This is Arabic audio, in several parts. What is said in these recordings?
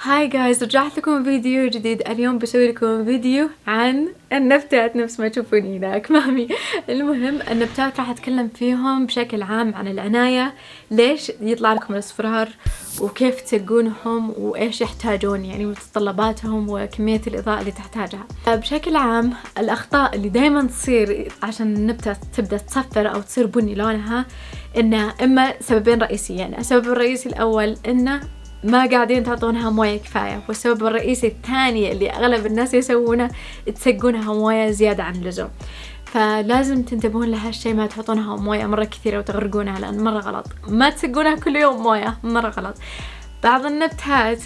هاي جايز، رجعت لكم فيديو جديد. اليوم بسوي لكم فيديو عن النبتات نفس ما تشوفوني هناك مامي. المهم النبتات راح اتكلم فيهم بشكل عام عن العناية، ليش يطلع لكم الاصفرار وكيف تسقونهم وايش يحتاجون، يعني متطلباتهم وكمية الاضاءة اللي تحتاجها. بشكل عام الاخطاء اللي دايما تصير عشان النبتة تبدأ تصفر او تصير بني لونها، انه اما سببين رئيسيين. السبب الرئيسي الاول انه ما قاعدين تعطونها موية كفاية، والسبب الرئيسي الثاني اللي أغلب الناس يسوونه تسقونها موية زيادة عن اللزوم. فلازم تنتبهون لهالشي، ما تحطونها موية مرة كثيرة وتغرقونها، لأن مرة غلط. ما تسقونها كل يوم موية، مرة غلط. بعض النبتات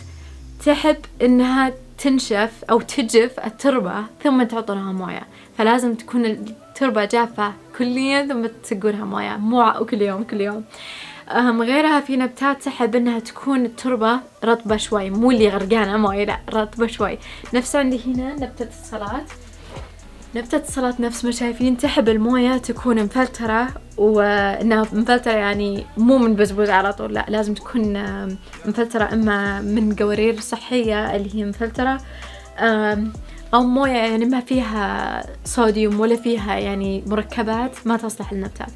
تحب إنها تنشف أو تجف التربة ثم تعطونها موية، فلازم تكون التربة جافة كليا ثم تسقونها موية، مو كل يوم. غيرها في نبتات تحب انها تكون التربة رطبة شوي، مو اللي غرقانة موية، لا رطبة شوي. نفس عندي هنا نبتة الصلاة نفس ما شايفين تحب الموية تكون مفلترة، وانها مفلترة يعني مو من بزبوز على طول، لا لازم تكون مفلترة اما من قوارير صحية اللي هي مفلترة، او موية يعني ما فيها صوديوم ولا فيها يعني مركبات ما تصلح للنبتات.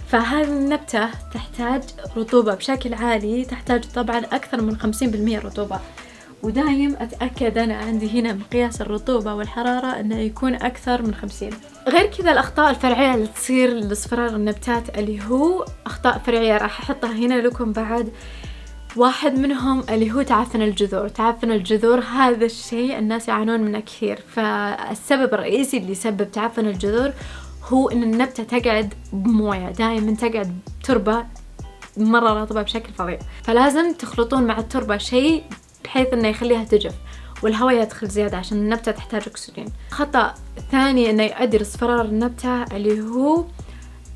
فهذه النبتة تحتاج رطوبة بشكل عالي، تحتاج طبعا أكثر من 50% رطوبة، ودايم أتأكد أنا عندي هنا مقياس الرطوبة والحرارة أنه يكون أكثر من 50. غير كذا الأخطاء الفرعية اللي تصير لاصفرار النبتات اللي هو أخطاء فرعية راح أحطها هنا لكم بعد. واحد منهم اللي هو تعفن الجذور. هذا الشيء الناس يعانون منه كثير. فالسبب الرئيسي اللي يسبب تعفن الجذور هو ان النبتة تقعد بموية، دائما تقعد بتربة مرة رطبة بشكل فظيع. فلازم تخلطون مع التربة شيء بحيث انه يخليها تجف والهواء يدخل زيادة عشان النبتة تحتاج اكسجين. خطأ ثاني انه يؤدي لاصفرار النبتة اللي هو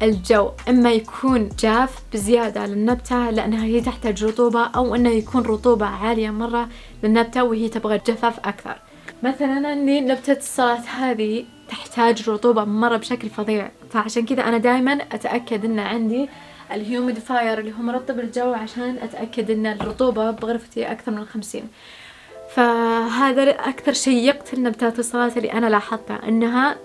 الجو، اما يكون جاف بزيادة للنبتة لانها هي تحتاج رطوبة، او انه يكون رطوبة عالية مرة للنبتة وهي تبغى جفاف اكثر. مثلا عندي نبتة الصلاة هذه تحتاج رطوبة مرة بشكل فظيع، فعشان كذا أنا دايما أتأكد إن عندي الهيوميديفاير اللي هو مرطب الجو، عشان أتأكد إن الرطوبة بغرفتي أكثر من 50. فهذا أكثر شيء يقتل نبتات الصلاة اللي أنا لاحظتها، إنها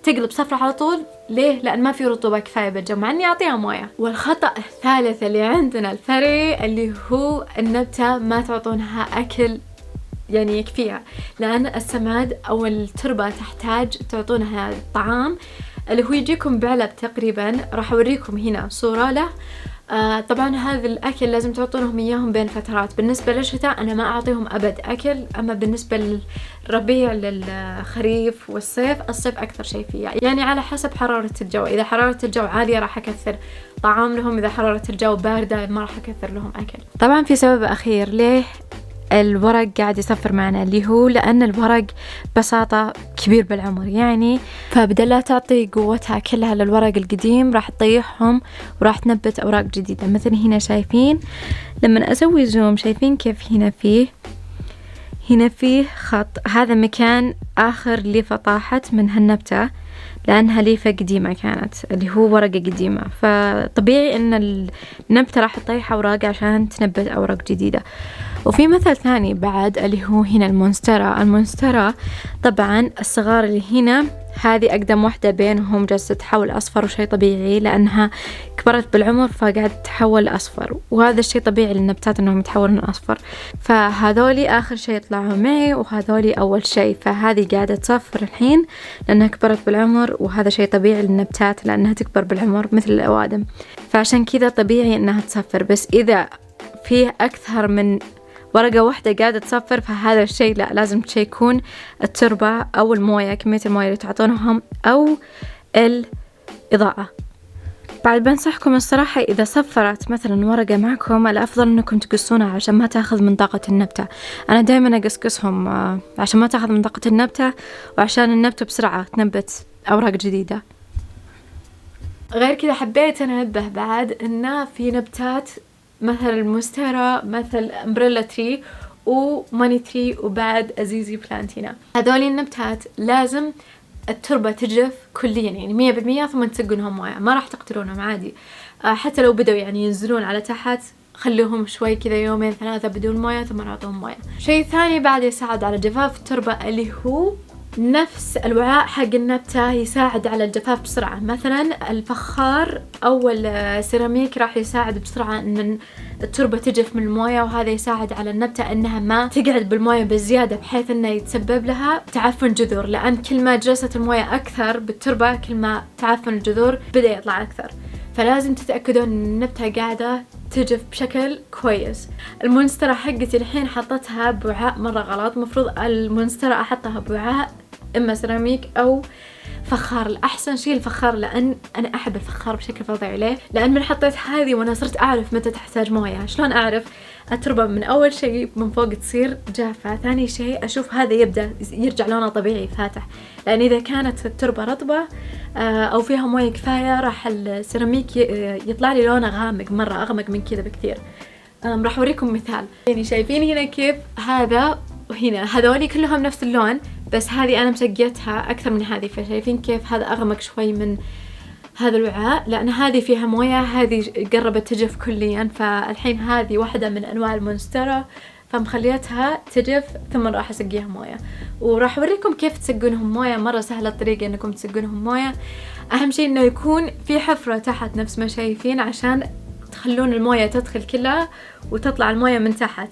تقلب صفرة على طول. ليه؟ لأن ما في رطوبة كفاية بالجو، مع إني أعطيها موية. والخطأ الثالث اللي عندنا الفرعي اللي هو النبتة ما تعطونها أكل يعني يكفيها، لأن السماد أو التربة تحتاج تعطونها طعام اللي هو يجيكم بعلب تقريبا. راح أوريكم هنا صورة له. طبعا هذا الأكل لازم تعطونهم إياهم بين فترات. بالنسبة للشتاء أنا ما أعطيهم أبد أكل، أما بالنسبة للربيع للخريف والصيف، الصيف أكثر شيء فيه، يعني على حسب حرارة الجو. إذا حرارة الجو عالية راح أكثر طعام لهم، إذا حرارة الجو باردة ما راح أكثر لهم أكل. طبعا في سبب أخير ليه الورق قاعد يصفر معنا، اللي هو لأن الورق بساطة كبير بالعمر يعني، فبدل لا تعطي قوتها كلها للورق القديم راح تطيحهم وراح تنبت أوراق جديدة. مثلا هنا شايفين لما أسوي زوم شايفين كيف هنا فيه خط، هذا مكان آخر ليفة طاحت من هالنبتة لأنها ليفة قديمة كانت، اللي هو ورقة قديمة، فطبيعي إن النبتة راح تطيح أوراق عشان تنبت أوراق جديدة. وفي مثل ثاني بعد اللي هو هنا المونسترا طبعا الصغار اللي هنا هذه أقدم واحدة بينهم، جالسة تتحول أصفر، وشي طبيعي لأنها كبرت بالعمر فقاعد تتحول أصفر، وهذا الشيء طبيعي للنبتات أنهم يتحولون أصفر. فهذولي آخر شيء يطلعوا معي، وهذولي أول شيء. فهذه قاعدة تصفر الحين لأنها كبرت بالعمر، وهذا شيء طبيعي للنبتات لأنها تكبر بالعمر مثل الأوادم، فعشان كذا طبيعي أنها تصفر. بس إذا فيه أكثر من ورقة واحدة قاعدة تصفر فهذا الشيء لا، لازم تشيكون التربة أو الموية، كمية الموية اللي تعطونهم، أو الإضاءة. بعد بنصحكم الصراحة إذا صفرت مثلا ورقة معكم الأفضل أنكم تقصونها عشان ما تأخذ من طاقة النبتة. أنا دايما أقصقصهم عشان ما تأخذ من طاقة النبتة، وعشان النبتة بسرعة تنبت أوراق جديدة. غير كذا حبيت أنا أنبه بعد إن في نبتات مثل المونستيرا، مثل أمبريلا تري وماني تري، وبعد أزيزي بلانتينا. هذولي النبتات لازم التربة تجف كليا يعني 100%، ثم تسقونهم موية، ما راح تقتلونهم عادي. حتى لو بدوا يعني ينزلون على تحت خلوهم شوي كذا يومين ثلاثة بدون موية ثم نعطوهم موية. شيء ثاني بعد يساعد على جفاف التربة اللي هو نفس الوعاء حق النبتة يساعد على الجفاف بسرعة. مثلا الفخار أو السيراميك راح يساعد بسرعة إن التربة تجف من الموية، وهذا يساعد على النبتة إنها ما تقعد بالموية بزيادة بحيث إنه يتسبب لها تعفن جذور، لأن كل ما جلست الموية أكثر بالتربة كل ما تعفن الجذور بدأ يطلع أكثر. فلازم تتأكدون إن النبتة قاعدة تجف بشكل كويس. المونسترة حقتي الحين حطتها بوعاء مرة غلط، مفروض المونسترة أحطها بوعاء إما سيراميك أو فخار. الأحسن شيء الفخار، لأن أنا أحب الفخار بشكل فظيع. ليه؟ لأن من حطيت هذه وأنا صرت أعرف متى تحتاج موية. شلون أعرف؟ التربة من أول شيء من فوق تصير جافة، ثاني شيء أشوف هذا يبدأ يرجع لونه طبيعي فاتح، لأن إذا كانت التربة رطبة أو فيها موية كفاية راح السيراميك يطلع لي لونه غامق، مرة أغمق من كذا بكثير. راح أوريكم مثال. يعني شايفين هنا كيف هذا وهنا هذولي كلهم نفس اللون، بس هذه أنا مسقيتها أكثر من هذه، فشايفين كيف هذا أغمق شوي من هذا الوعاء لأن هذه فيها موية، هذه قربت تجف كليا. فالحين هذه واحدة من أنواع المونسترة فمخليتها تجف ثم راح أسقيها موية، وراح أوريكم كيف تسقونهم موية. مرة سهلة الطريقة إنكم تسقونهم موية. أهم شيء إنه يكون في حفرة تحت نفس ما شايفين عشان تخلون الموية تدخل كلها وتطلع الموية من تحت،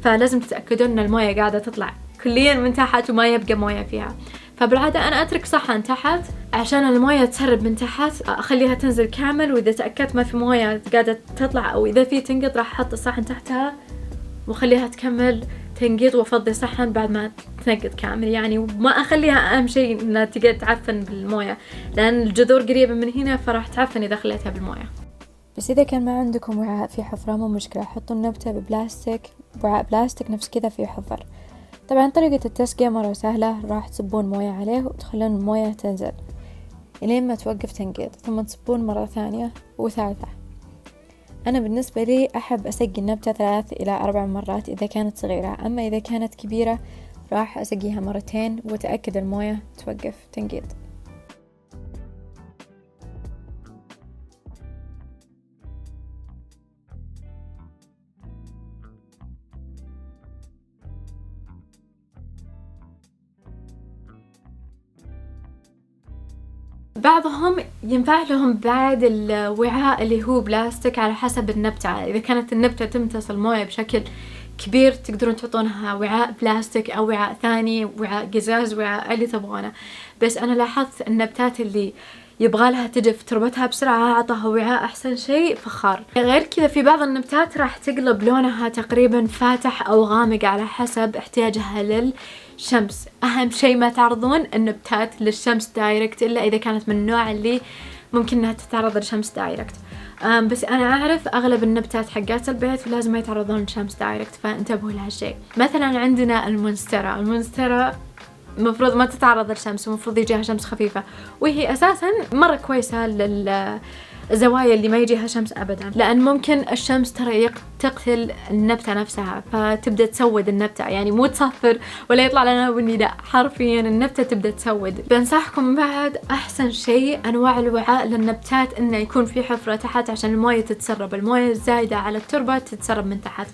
فلازم تتأكدون إن الموية قاعدة تطلع كليا من تحت وما يبقى موية فيها. فبالعادة أنا أترك صحن تحت عشان الموية تسرب من تحت، أخليها تنزل كامل، وإذا تأكدت ما في موية قاعدة تطلع أو إذا في تنقط راح أحط الصحن تحتها وخليها تكمل تنقط، وأفضي صحن بعد ما تنقط كامل يعني، وما أخليها أهم شيء إنها تقعد تعفن بالموية لأن الجذور قريبة من هنا فراح تعفن إذا خليتها بالموية. بس إذا كان ما عندكم وعاء فيه حفرة مو مشكلة، حطوا النبتة ببلاستيك، وعاء بلاستيك نفس كذا فيه حفر. طبعا طريقة التسقية مرة سهلة، راح تصبون موية عليه وتخلون الموية تنزل إلين ما توقف تنقيط، ثم تصبون مرة ثانية وثالثة. أنا بالنسبة لي أحب أسقي النبتة 3 إلى 4 مرات إذا كانت صغيرة، أما إذا كانت كبيرة راح أسقيها مرتين وتأكد الموية توقف تنقيط. بعضهم ينفع لهم بعد الوعاء اللي هو بلاستيك على حسب النبتة. إذا كانت النبتة تمتص الموية بشكل كبير تقدرون تحطونها وعاء بلاستيك أو وعاء ثاني، وعاء قزاز، وعاء اللي تبغونه. بس أنا لاحظت النبتات اللي يبغى لها تجف تربتها بسرعة أعطاها وعاء أحسن شيء فخار. غير كذا في بعض النبتات راح تقلب لونها تقريبا فاتح أو غامق على حسب احتياجها للشمس. أهم شيء ما تعرضون النبتات للشمس دايركت إلا إذا كانت من النوع اللي ممكن أنها تتعرض للشمس دايركت. بس أنا أعرف أغلب النبتات حقات البيت لازم ما يتعرضون للشمس دايركت، فانتبهوا لهالشيء. مثلا عندنا المونسترة المفروض ما تتعرض للشمس، ومفروض يجيها شمس خفيفة، وهي أساسا مرة كويسة للزوايا اللي ما يجيها شمس أبدا، لأن ممكن الشمس ترى تقتل النبتة نفسها فتبدأ تسود النبتة، يعني مو تصفر ولا يطلع لنا بني، لا حرفيا النبتة تبدأ تسود. بنصحكم بعد أحسن شيء أنواع الوعاء للنبتات إنه يكون في حفرة تحت عشان الموية تتسرب، الموية الزايدة على التربة تتسرب من تحت.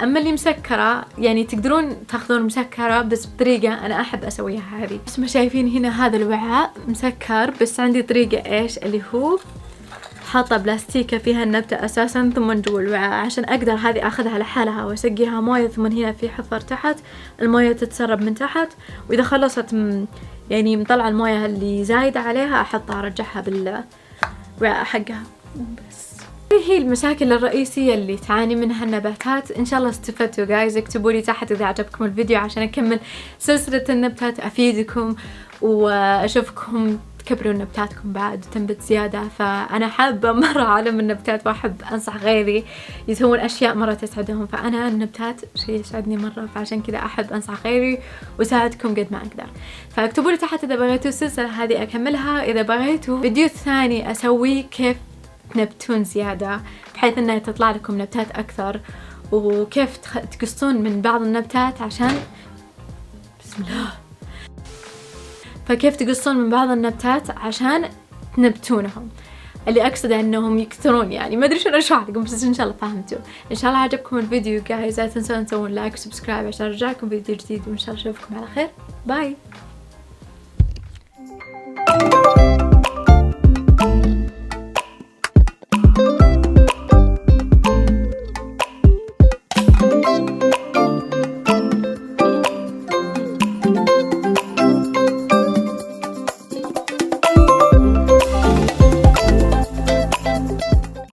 أما اللي مسكرة يعني تقدرون تاخذون مسكرة بس بطريقة أنا أحب أسويها هذه. بس ما شايفين هنا هذا الوعاء مسكر، بس عندي طريقة إيش اللي هو حاطة بلاستيكة فيها النبتة أساسا ثم جوا الوعاء عشان أقدر هذه أخذها لحالها وأسقيها موية، ثم هنا في حفر تحت الموية تتسرب من تحت، وإذا خلصت يعني مطلع الموية اللي زايدة عليها أحطها أرجعها بالوعاء حقها. بس هي المشاكل الرئيسية اللي تعاني منها النباتات. إن شاء الله استفدتوا جايز، اكتبوا لي تحت إذا عجبكم الفيديو عشان أكمل سلسلة النباتات أفيدكم وأشوفكم تكبرون نباتاتكم بعد وتنبت زيادة. فأنا حابة مرة عالم النباتات وأحب أنصح غيري يسوون أشياء مرة تسعدهم، فأنا النباتات شيء يسعدني مرة، فعشان كذا أحب أنصح غيري وساعدكم قد ما أقدر. فاكتبوا لي تحت إذا بغيتوا السلسلة هذه أكملها، إذا بغيتوا فيديو ثاني أسوي كيف تنبتون زيادة بحيث أنها تطلع لكم نبتات أكثر، وكيف تقصون من بعض النبتات عشان بسم الله، فكيف تقصون من بعض النبتات عشان تنبتونهم. اللي أقصده أنهم يكثرون يعني، ما أدري شو أشرح لكم بس إن شاء الله فهمتوا. إن شاء الله عجبكم الفيديو جايز، لا تنسون تسوون لايك وسبسكرايب عشان أرجعكم فيديو جديد، وإن شاء الله أشوفكم على خير. باي.